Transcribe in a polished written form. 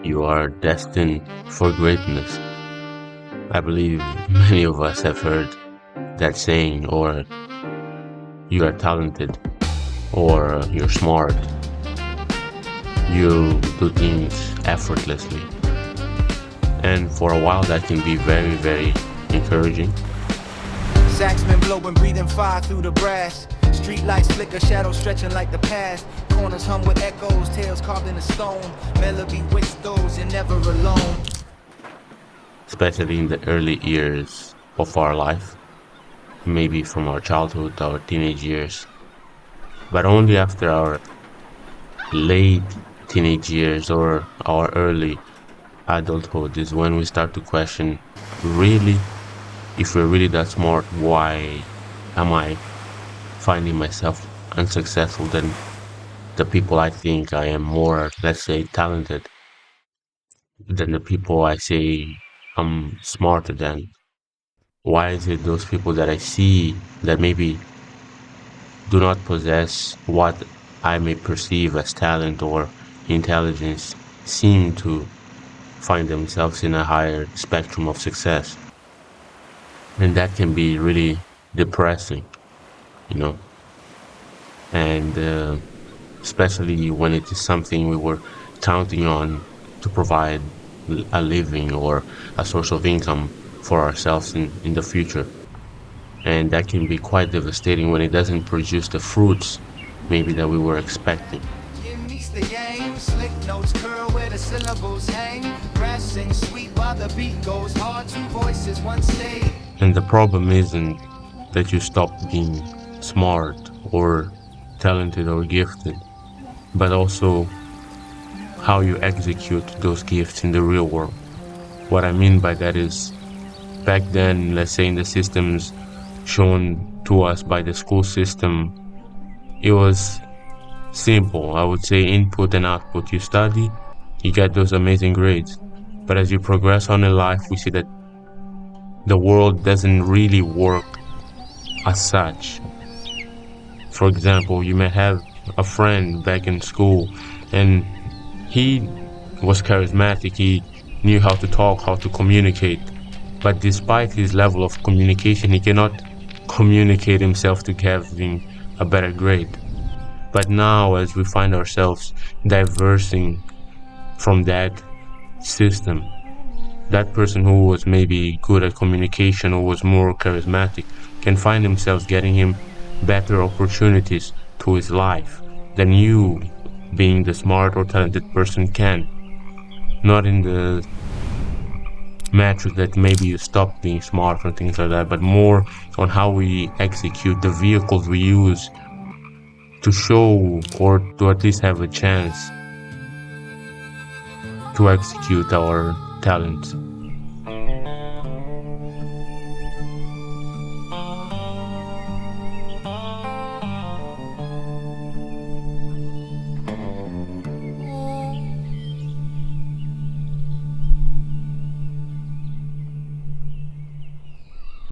You are destined for greatness. I believe many of us have heard that saying, or you are talented, or you're smart, you do things effortlessly. And for a while that can be very, very encouraging. Saxman blowing, breathing fire through the brass. Street lights flicker, shadows stretching like the past. Corners hum with echoes, tales carved in the stone. Melody wakes those you're never alone. Especially in the early years of our life, maybe from our childhood, our teenage years, but only after our late teenage years or our early adulthood is when we start to question, really, if we're really that smart, why am I finding myself unsuccessful than the people I think I am more, let's say, talented than the people I say I'm smarter than? Why is it those people that I see that maybe do not possess what I may perceive as talent or intelligence seem to find themselves in a higher spectrum of success? And that can be really depressing, you know, and especially when it is something we were counting on to provide a living or a source of income for ourselves in the future. And that can be quite devastating when it doesn't produce the fruits maybe that we were expecting. Yin meets the yang, slick notes curl where the syllables hang. Brass sings sweet while the beat goes hard. Two voices, one stage. And the problem isn't that you stop being smart or talented or gifted, but also how you execute those gifts in the real world. What I mean by that is, back then, let's say in the systems shown to us by the school system, it was simple. I would say input and output. You study, you get those amazing grades. But as you progress on in life, we see that the world doesn't really work as such. For example, you may have a friend back in school and he was charismatic, he knew how to talk, how to communicate. But despite his level of communication, he cannot communicate himself to having a better grade. But now, as we find ourselves diversing from that system, that person who was maybe good at communication or was more charismatic can find himself getting him better opportunities to his life than you, being the smart or talented person, can. Not in the metric that maybe you stop being smart or things like that, but more on how we execute the vehicles we use to show or to at least have a chance to execute our talents.